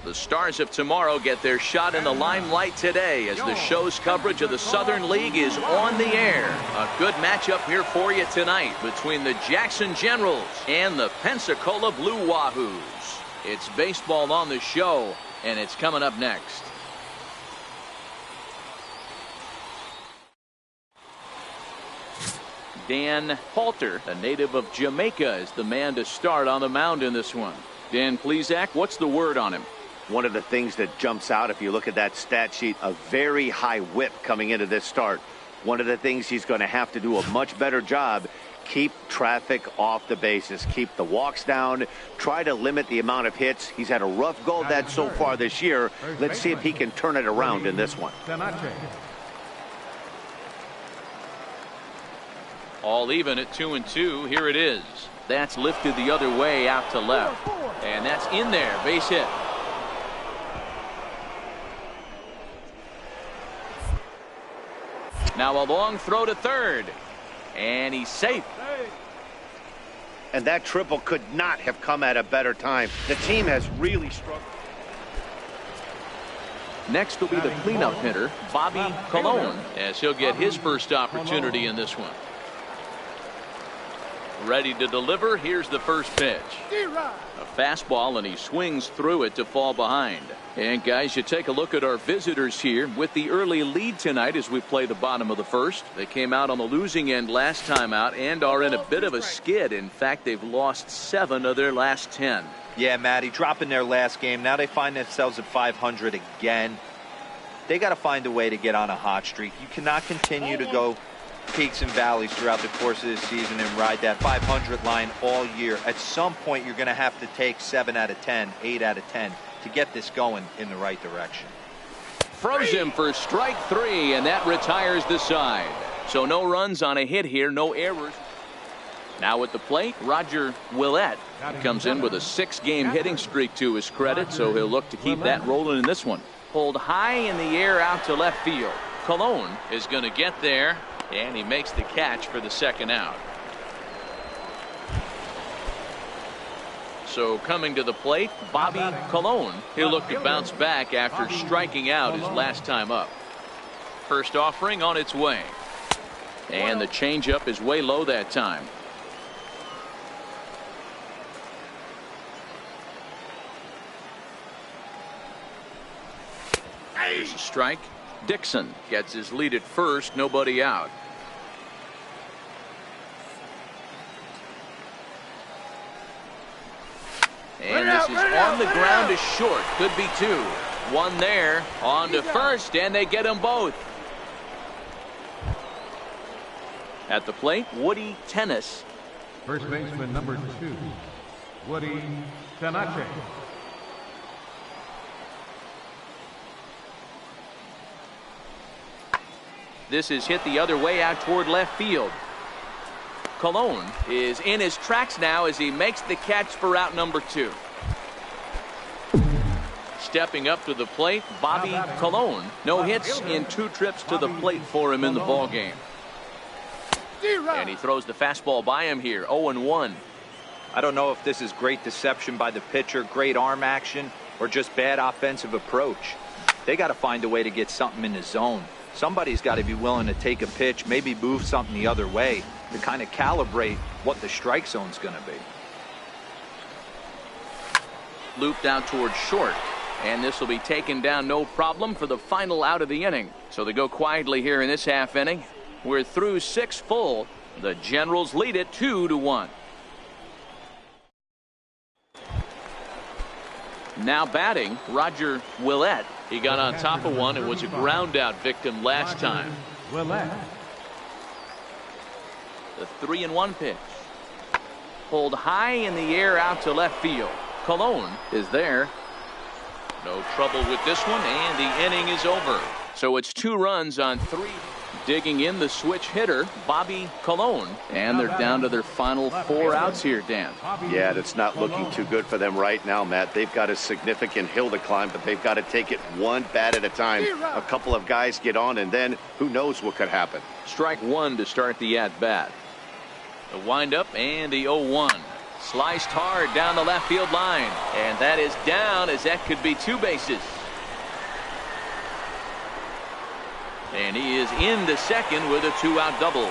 The Stars of tomorrow get their shot in the limelight today as the show's coverage of the Southern League is on the air. A good matchup here for you tonight between the Jackson Generals and the Pensacola Blue Wahoos. It's baseball on the show, and it's coming up next. Dan Halter, a native of Jamaica, is the man to start on the mound in this one. Dan Plesac, what's the word on him? One of the things that jumps out if you look at that stat sheet, a very high whip coming into this start. One of the things he's going to have to do a much better job, keep traffic off the bases, keep the walks down, try to limit the amount of hits. He's had a rough go of that so far this year. Let's see if he can turn it around in this one. All even at 2-2. Here it is. That's lifted the other way out to left. And that's in there. Base hit. Now a long throw to third. And he's safe. And that triple could not have come at a better time. The team has really struggled. Next will be the cleanup hitter, Bobby Colon, as he'll get his first opportunity in this one. Ready to deliver. Here's the first pitch. A fastball, and he swings through it to fall behind. And guys, you take a look at our visitors here with the early lead tonight as we play the bottom of the first. They came out on the losing end last time out and are in a bit of a skid. In fact, they've lost 7 of their last 10. Yeah, Matty, dropping their last game. Now they find themselves at 500 again. They got to find a way to get on a hot streak. You cannot continue to go peaks and valleys throughout the course of this season and ride that 500 line all year. At some point, you're going to have to take 7 out of 10, 8 out of 10 to get this going in the right direction. Froze him for strike 3, and that retires the side. So no runs on a hit here, no errors. Now at the plate, Roger Willett comes in with a 6-game hitting streak to his credit, so he'll look to keep that rolling in this one. Pulled high in the air out to left field. Colon is going to get there, and he makes the catch for the second out. So coming to the plate, Bobby Colon. He'll look to bounce back after striking out his last time up. First offering on its way. And the changeup is way low that time. There's a strike. Dixon gets his lead at first, nobody out. And this is on the ground to short. Could be 2. 1 there. On to first, and they get them both. At the plate, Woody Tennis. First baseman number 2, Woody Tanache. This is hit the other way out toward left field. Colon is in his tracks now as he makes the catch for out number 2. Stepping up to the plate, Bobby Colon. No hits in 2 trips to the plate for him in the ball game. And he throws the fastball by him here, 0-1. I don't know if this is great deception by the pitcher, great arm action, or just bad offensive approach. They got to find a way to get something in the zone. Somebody's got to be willing to take a pitch, maybe move something the other way to kind of calibrate what the strike zone's going to be. Looped out towards short. And this will be taken down no problem for the final out of the inning. So they go quietly here in this half inning. We're through 6 full. The Generals lead it 2-1. Now batting, Roger Willett. He got on top of one and was a ground out victim last time. Willett. The 3-1 pitch. Pulled high in the air out to left field. Colon is there. No trouble with this one, and the inning is over. So it's 2 runs on 3. Digging in the switch hitter, Bobby Colon. And they're down to their final 4 outs here, Dan. Yeah, that's not looking too good for them right now, Matt. They've got a significant hill to climb, but they've got to take it one bat at a time. A couple of guys get on, and then who knows what could happen. Strike 1 to start the at-bat. The windup and the 0-1. Sliced hard down the left field line. And that is down, as that could be 2 bases. And he is into second with a 2-out double.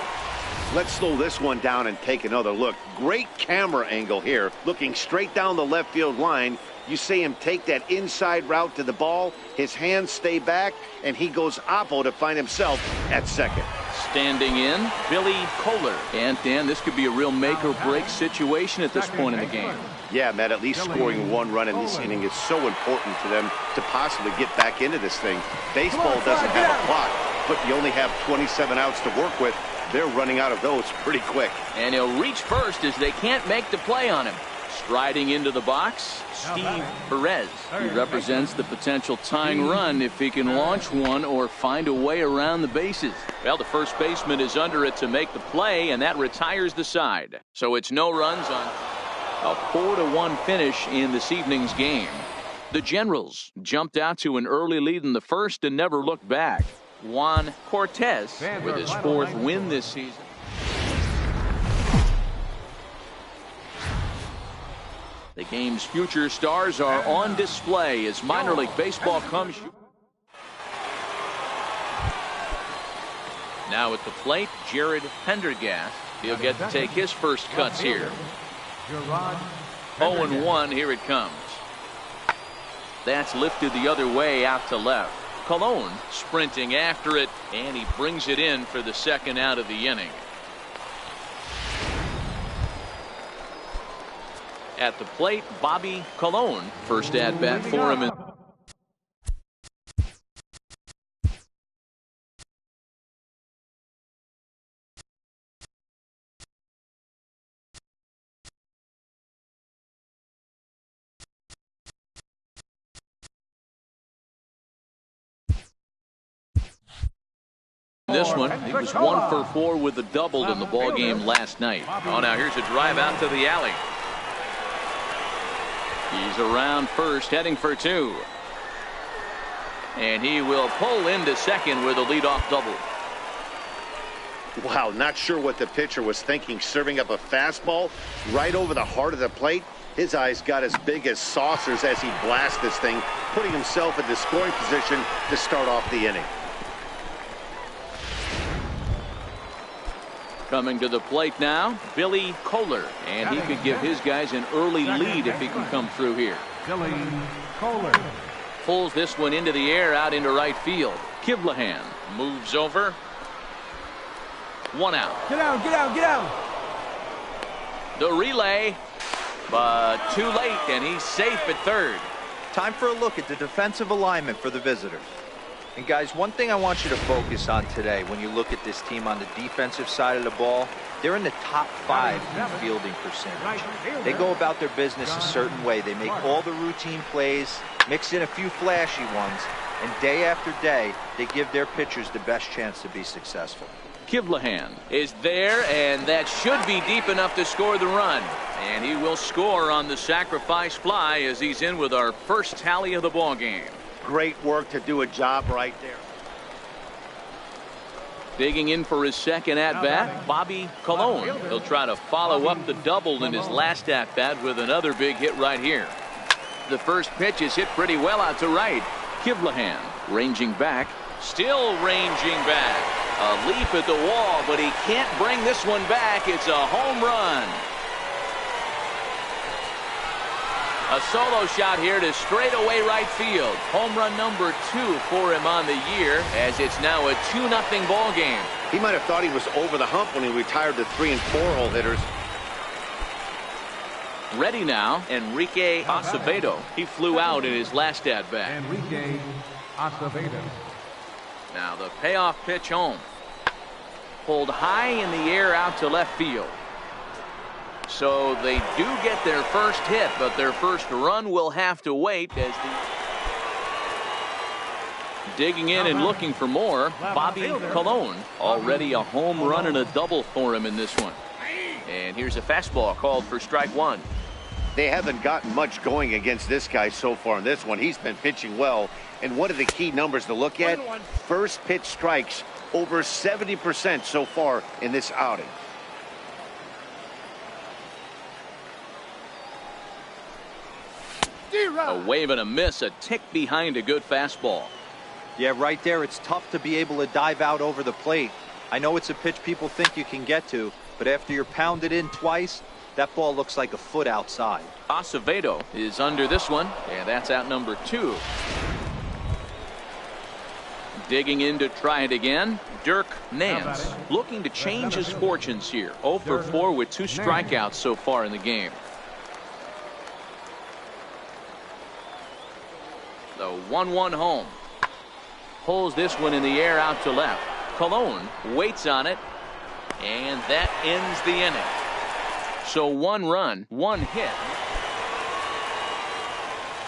Let's slow this one down and take another look. Great camera angle here, looking straight down the left field line. You see him take that inside route to the ball. His hands stay back, and he goes oppo to find himself at second. Standing in, Billy Kohler. And Dan, this could be a real make-or-break situation at this point in the game. Yeah, Matt, at least scoring 1 run in this inning is so important to them to possibly get back into this thing. Baseball doesn't have a clock, but you only have 27 outs to work with. They're running out of those pretty quick. And he'll reach first as they can't make the play on him. Striding into the box, Steve Perez. He represents the potential tying run if he can launch one or find a way around the bases. Well, the first baseman is under it to make the play, and that retires the side. So it's no runs on a 4-1 finish in this evening's game. The Generals jumped out to an early lead in the first and never looked back. Juan Cortez with his 4th win this season. The game's future stars are on display as minor league baseball comes. Now at the plate, Jared Pendergast. He'll get to take his first cuts here. 0-1, here it comes. That's lifted the other way out to left. Colon sprinting after it, and he brings it in for the second out of the inning. At the plate, Bobby Colon. First at bat for him. This one, he was 1 for 4 with a double in the ball game last night. Oh, now here's a drive out to the alley. He's around first, heading for 2. And he will pull into second with a leadoff double. Wow, not sure what the pitcher was thinking, serving up a fastball right over the heart of the plate. His eyes got as big as saucers as he blasts this thing, putting himself in the scoring position to start off the inning. Coming to the plate now, Billy Kohler, and he could give his guys an early lead if he can come through here. Billy Kohler. Pulls this one into the air out into right field. Kivlahan moves over. 1 out. Get out, get out, get out. The relay, but too late, and he's safe at third. Time for a look at the defensive alignment for the visitors. And guys, one thing I want you to focus on today when you look at this team on the defensive side of the ball, they're in the top 5 in fielding percentage. They go about their business a certain way. They make all the routine plays, mix in a few flashy ones, and day after day, they give their pitchers the best chance to be successful. Kivlahan is there, and that should be deep enough to score the run. And he will score on the sacrifice fly as he's in with our first tally of the ball game. Great work to do a job right there. Digging in for his second at-bat, Bobby Colon. He'll try to follow up the double in his last at-bat with another big hit right here. The first pitch is hit pretty well out to right. Kivlahan ranging back, still ranging back. A leap at the wall, but he can't bring this one back. It's a home run. A solo shot here to straightaway right field. Home run number 2 for him on the year, as it's now a 2-0 ball game. He might have thought he was over the hump when he retired the 3- and 4-hole hitters. Ready now, Enrique Acevedo. He flew out in his last at-bat. Enrique Acevedo. Now the payoff pitch home. Pulled high in the air out to left field. So they do get their first hit, but their first run will have to wait as digging in and looking for more. Bobby Colon, already a home run and a double for him in this one. And here's a fastball called for strike 1. They haven't gotten much going against this guy so far in this one. He's been pitching well. And one of the key numbers to look at, first pitch strikes over 70% so far in this outing. A wave and a miss, a tick behind a good fastball. Yeah, right there, it's tough to be able to dive out over the plate. I know it's a pitch people think you can get to, but after you're pounded in twice, that ball looks like a foot outside. Acevedo is under this one, and that's out number 2. Digging in to try it again, Dirk Nance, looking to change his fortunes here. 0 for 4 with 2 strikeouts so far in the game. The 1-1 home. Pulls this one in the air out to left. Colon waits on it, and that ends the inning. So 1 run, 1 hit.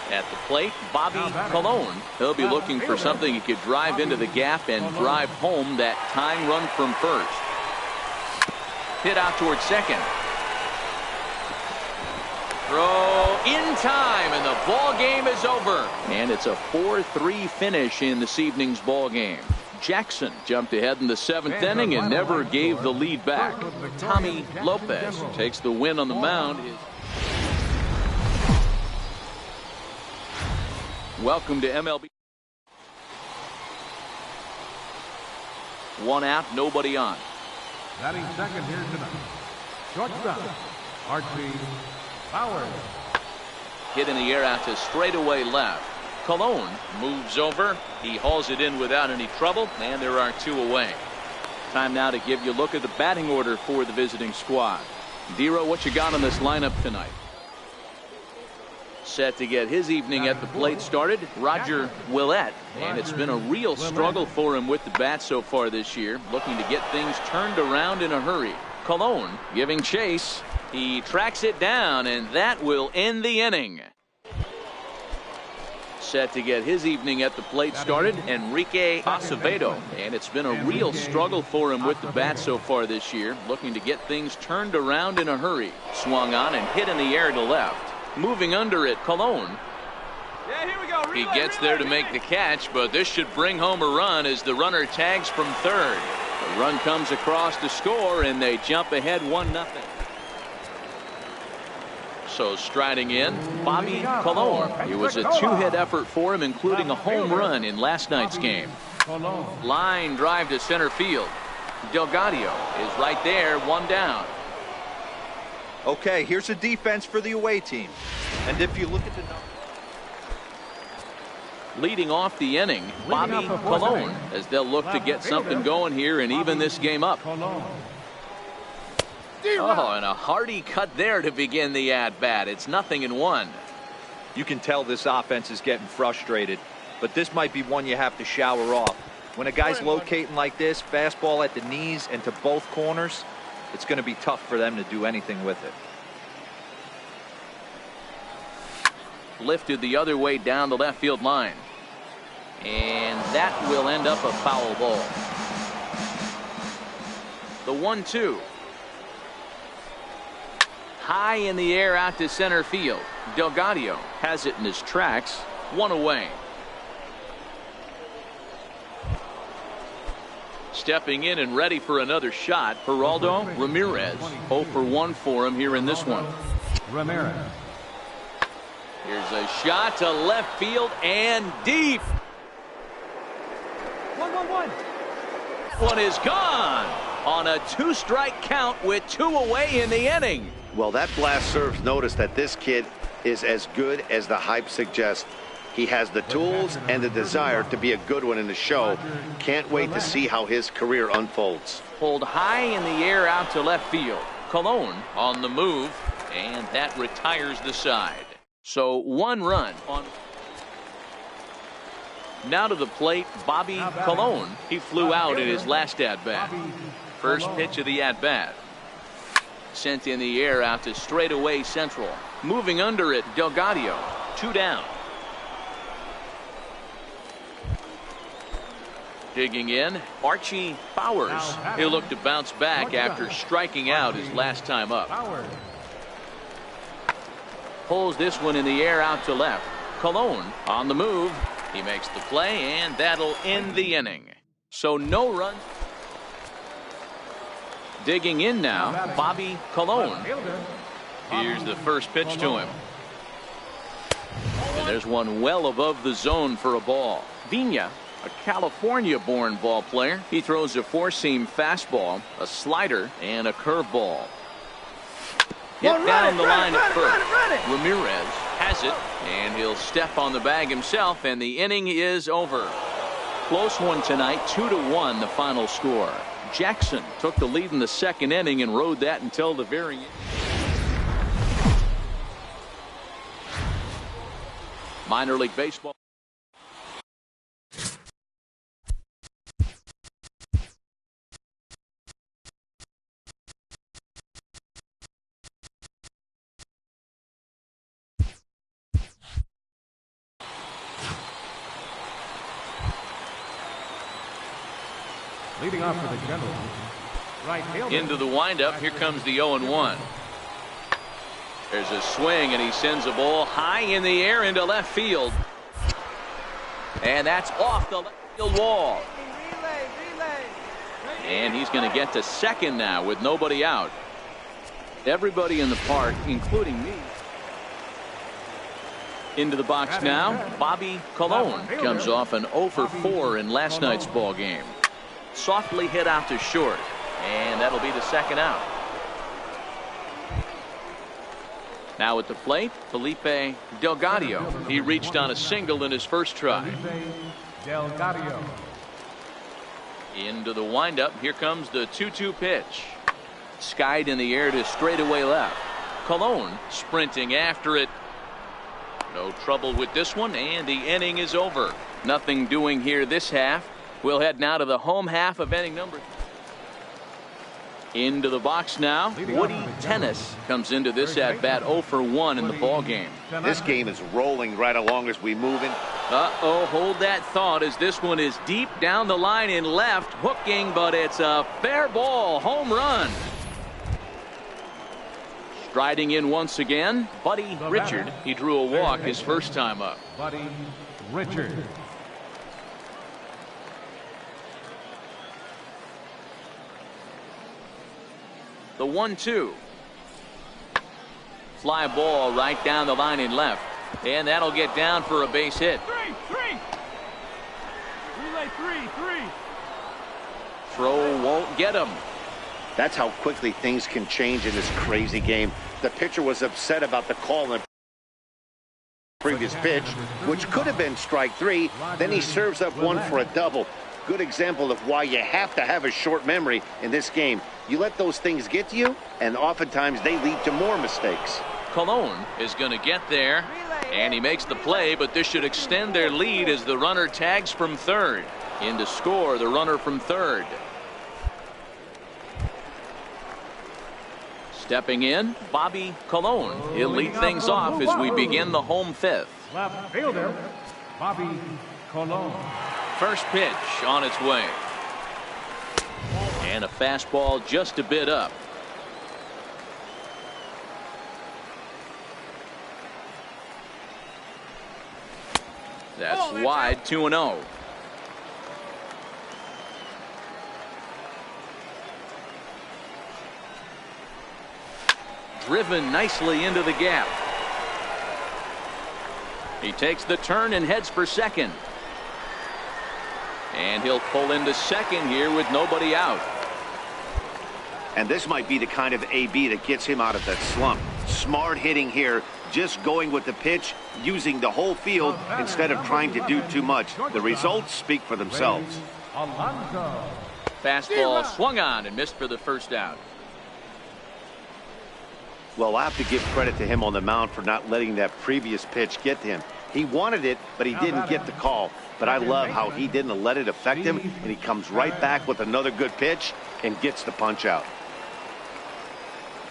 At the plate, Bobby Colon. He'll be looking for something he could drive into the gap and drive home that tying run from first. Hit out towards second. Throw in time, and the ball game is over. And it's a 4-3 finish in this evening's ball game. Jackson jumped ahead in the 7th inning and never gave the lead back. Tommy Lopez takes the win on the mound. Welcome to MLB. 1 out, nobody on. Batting second here tonight. Shortstop, Archie Powers. Hit in the air out to straightaway left. Colon moves over. He hauls it in without any trouble, and there are 2 away. Time now to give you a look at the batting order for the visiting squad. Dero, what you got on this lineup tonight? Set to get his evening at the plate started, Roger Willett. And it's been a real struggle for him with the bat so far this year, looking to get things turned around in a hurry. Colon giving chase. He tracks it down, and that will end the inning. Set to get his evening at the plate started, Enrique Acevedo. And it's been a real struggle for him with the bat so far this year, looking to get things turned around in a hurry. Swung on and hit in the air to left. Moving under it, Colon. Yeah, here we go. He gets there to make the catch, but this should bring home a run as the runner tags from third. The run comes across to score, and they jump ahead 1-0. So striding in, Bobby Colon. It was a 2-hit effort for him, including a home run in last night's game. Line drive to center field. Delgadio is right there, 1 down. Okay, here's a defense for the away team. And if you look at the numbers. Leading off the inning, Bobby Colon, as they'll look to get something going here and even this game up. Oh, and a hearty cut there to begin the at-bat. It's 0-1. You can tell this offense is getting frustrated, but this might be one you have to shower off. When a guy's locating like this, fastball at the knees and to both corners, it's going to be tough for them to do anything with it. Lifted the other way down the left field line. And that will end up a foul ball. The 1-2. High in the air out to center field. Delgadio has it in his tracks. 1 away. Stepping in and ready for another shot, Geraldo Ramirez. 0 for 1 for him here in this one. Ramirez. Here's a shot to left field and deep. 1-1-1. One is gone on a 2-strike count with 2 away in the inning. Well, that blast serves notice that this kid is as good as the hype suggests. He has the tools and the desire to be a good one in the show. Can't wait to see how his career unfolds. Pulled high in the air out to left field. Cologne on the move, and that retires the side. So 1 run on. Now to the plate, Bobby Cologne. He flew out in his last at-bat. First pitch of the at-bat. Sent in the air out to straightaway central. Moving under it, Delgado. 2 down. Digging in, Archie Bowers. He'll look to bounce back after striking out his last time up. Pulls this one in the air out to left. Cologne on the move. He makes the play, and that'll end the inning. So no runs. Digging in now, Bobby Cologne. Here's the first pitch to him. And there's one well above the zone for a ball. Vina, a California-born ball player. He throws a 4-seam fastball, a slider, and a curveball. Hit down the line at first. Ramirez has it, and he'll step on the bag himself, and the inning is over. Close one tonight, 2-1 the final score. Jackson took the lead in the second inning and rode that until the very end. Minor League Baseball. Leading off for the Generals, right fielder. Into the windup. Here comes the 0-1. There's a swing, and he sends a ball high in the air into left field. And that's off the left field wall. And he's going to get to second now with nobody out. Everybody in the park, including me. Into the box now, Bobby Cologne comes off an 0 for 4 in last night's ball game. Softly hit out to short, and that'll be the second out. Now at the plate, Felipe Delgado. He reached on a single in his first try. Delgado. Into the windup. Here comes the 2-2 pitch. Skied in the air to straightaway left. Cologne sprinting after it. No trouble with this one, and the inning is over. Nothing doing here this half. We'll head now to the home half of inning number. Into the box now, Woody Tennis comes into this at bat 0 for 1 in the ball game. This game is rolling right along as we move in. Hold that thought, as this one is deep down the line in left, hooking, but it's a fair ball, home run. Striding in once again, Buddy Richard. He drew a walk his first time up. Buddy Richard. The 1-2. Fly ball right down the line in left. And that'll get down for a base hit. Three. Relay three. Throw won't get him. That's how quickly things can change in this crazy game. The pitcher was upset about the call in the previous pitch, which could have been strike 3. Then he serves up one for a double. Good example of why you have to have a short memory in this game. You let those things get to you, and oftentimes they lead to more mistakes. Cologne is going to get there, and he makes the play, but this should extend their lead as the runner tags from third. In to score, the runner from third. Stepping in, Bobby Cologne. He'll lead things off as we begin the home fifth. Left fielder, Bobby Cologne. First pitch on its way. And a fastball just a bit up. That's wide, 2-0. Driven nicely into the gap. He takes the turn and heads for second. And he'll pull into second here with nobody out. And this might be the kind of AB that gets him out of that slump. Smart hitting here just going with the pitch, using the whole field instead of trying to do too much. The results speak for themselves. Fastball swung on and missed for the first out. Well, I have to give credit to him on the mound for not letting that previous pitch get to him. He wanted it, but he didn't get the call. But I love how he didn't let it affect him, and he comes right back with another good pitch and gets the punch out.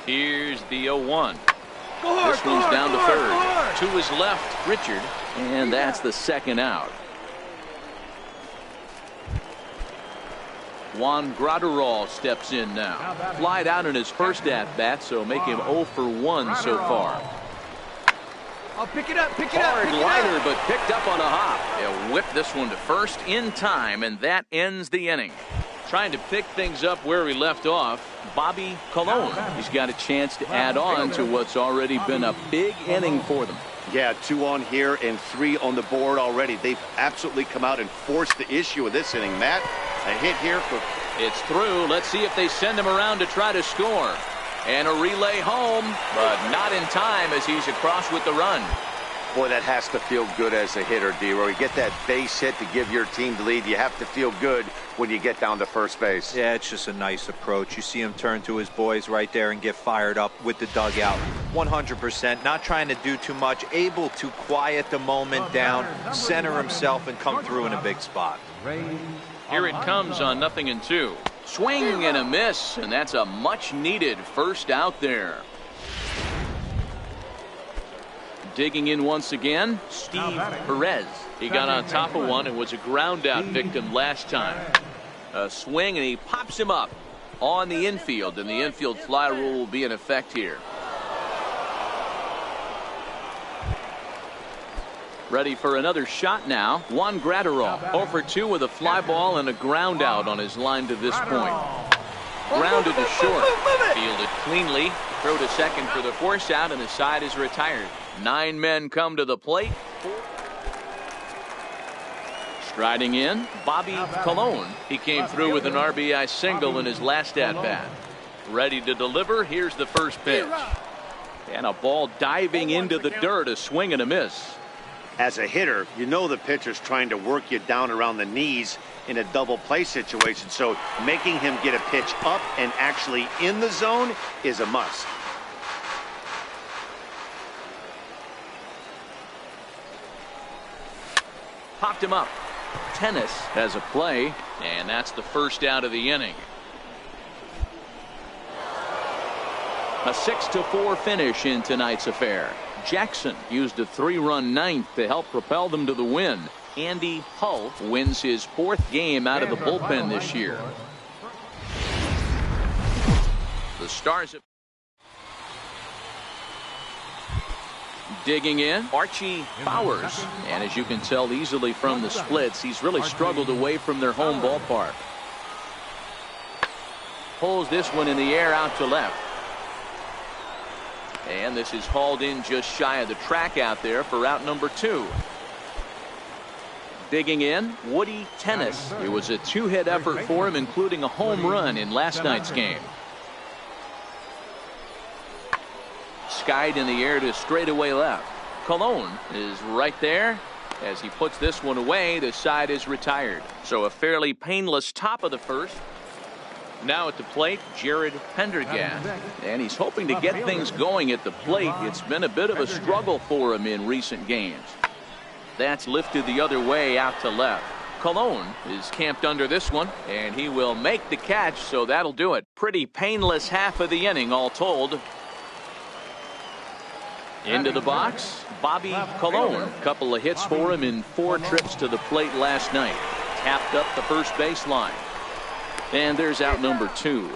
Here's the 0-1. This one's down to third. To his left, Richard, and that's the second out. Juan Graterol steps in now. Flied out in his first at-bat, so make him 0 for 1 so far. I'll pick it up, Hard liner, but picked up on a hop. He'll whip this one to first in time, and that ends the inning. Trying to pick things up where he left off, Bobby Colon. He's got a chance to add on to what's already been a big inning for them. Yeah, 2 on here and 3 on the board already. They've absolutely come out and forced the issue of this inning. Matt, a hit here for... It's through. Let's see if they send him around to try to score. And a relay home, but not in time as he's across with the run. Boy, that has to feel good as a hitter, D-Roy. You get that base hit to give your team the lead. You have to feel good when you get down to first base. Yeah, it's just a nice approach. You see him turn to his boys right there and get fired up with the dugout. 100%, not trying to do too much, able to quiet the moment down, center himself, and come through in a big spot. Here it comes on 0-2. Swing and a miss, and that's a much-needed first out there. Digging in once again, Steve Perez. He got on top of one and was a ground-out victim last time. A swing, and he pops him up on the infield, and the infield fly rule will be in effect here. Ready for another shot now. Juan Graterol, 0 for 2 with a fly ball and a ground out on his line to this point. Grounded to short. Fielded cleanly. Throw to second for the force out, and the side is retired. 9 men come to the plate. Striding in, Bobby Colon. He came through with an RBI single in his last at-bat. Ready to deliver. Here's the first pitch. And a ball diving into the dirt, a swing and a miss. As a hitter, you know the pitcher's trying to work you down around the knees in a double play situation, so making him get a pitch up and actually in the zone is a must. Popped him up. Tennis has a play, and that's the first out of the inning. A 6-4 finish in tonight's affair. Jackson used a 3-run ninth to help propel them to the win. Andy Hull wins his 4th game out of the bullpen this year. The Stars have... Digging in, Archie Bowers. And as you can tell easily from the splits, he's really struggled away from their home ballpark. Pulls this one in the air out to left. And this is hauled in just shy of the track out there for out number 2. Digging in, Woody Tennis. It was a 2-hit effort for him, including a home run in last night's game. Skied in the air to straightaway left. Colon is right there. As he puts this one away, the side is retired. So a fairly painless top of the first. Now at the plate, Jared Pendergast. And he's hoping to get things going at the plate. It's been a bit of a struggle for him in recent games. That's lifted the other way out to left. Colon is camped under this one, and he will make the catch, so that'll do it. Pretty painless half of the inning, all told. Into the box, Bobby Colon. Couple of hits for him in 4 trips to the plate last night. Tapped up the first baseline. And there's out number 2.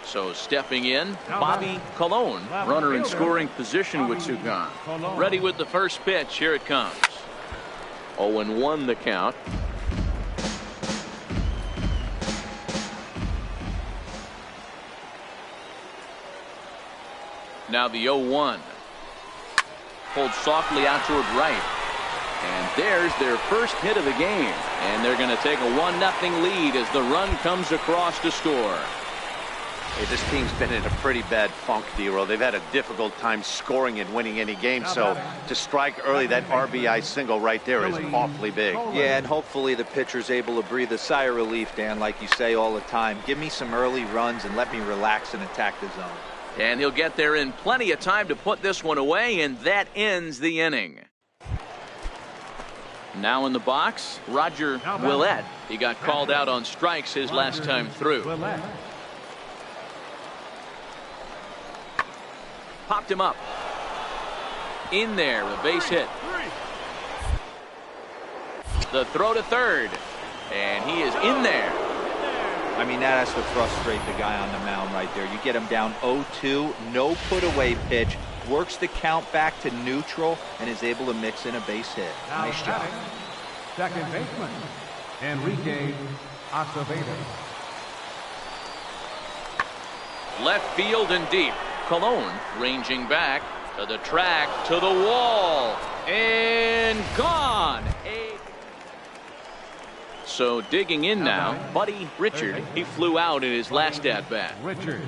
So stepping in, Bobby Colon. Runner in scoring position with 2 gone. Ready with the first pitch. Here it comes. 0-1 the count. Now the 0-1. Pulled softly out toward right. And there's their first hit of the game. And they're going to take a 1-0 lead as the run comes across to score. Hey, this team's been in a pretty bad funk, D-Roll. They've had a difficult time scoring and winning any game, so to strike early, that RBI single right there is awfully big. Yeah, and hopefully the pitcher's able to breathe a sigh of relief, Dan, like you say all the time. Give me some early runs and let me relax and attack the zone. And he'll get there in plenty of time to put this one away, and that ends the inning. Now in the box, Roger Willett. He got called out on strikes his last time through. Popped him up. In there, a base hit. The throw to third. And he is in there. I mean, that has to frustrate the guy on the mound right there. You get him down 0-2, no put-away pitch, works the count back to neutral, and is able to mix in a base hit. Nice job. Second baseman, Enrique Acevedo. Left field and deep. Colon ranging back to the track, to the wall, and gone. So digging in now, Buddy Richard. He flew out in his last at-bat. Richard.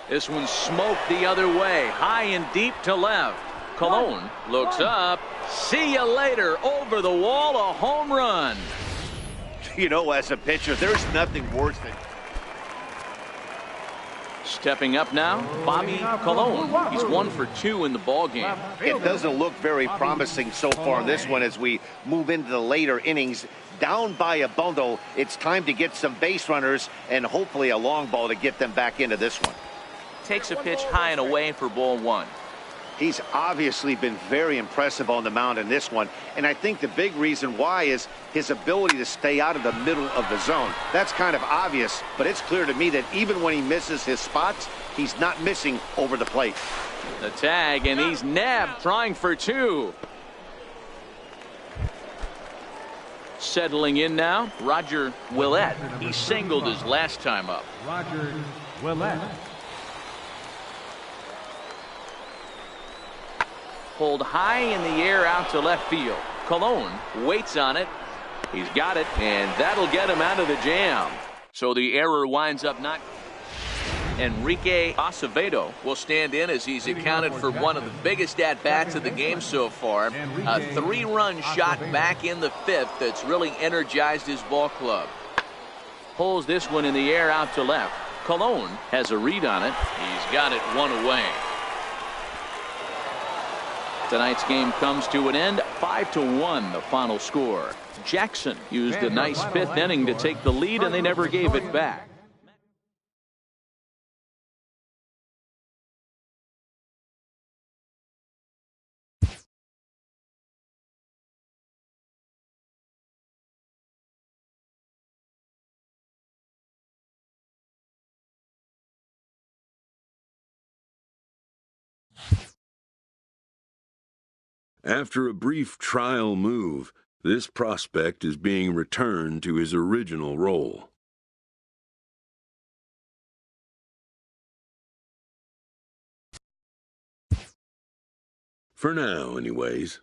This one smoked the other way, high and deep to left. Colon looks up. See you later. Over the wall, a home run. You know, as a pitcher, there's nothing worse than... Stepping up now, Bobby Colon. He's 1 for 2 in the ballgame. It doesn't look very promising so far in this one as we move into the later innings. Down by a bundle, it's time to get some base runners and hopefully a long ball to get them back into this one. Takes a pitch high and away for ball 1. He's obviously been very impressive on the mound in this one, and I think the big reason why is his ability to stay out of the middle of the zone. That's kind of obvious, but it's clear to me that even when he misses his spots, he's not missing over the plate. The tag, and he's nabbed, trying for 2. Settling in now, Roger Willett. He singled his last time up. Roger Willett. Pulled high in the air out to left field. Colon waits on it. He's got it, and that'll get him out of the jam. So the error winds up not. Enrique Acevedo will stand in as he's accounted for one of the biggest at-bats of the game so far. A 3-run shot back in the 5th that's really energized his ball club. Pulls this one in the air out to left. Colon has a read on it. He's got it 1 away. Tonight's game comes to an end, 5-1 the final score. Jackson used a nice 5th inning to take the lead, and they never gave it back. After a brief trial move, this prospect is being returned to his original role. For now, anyways.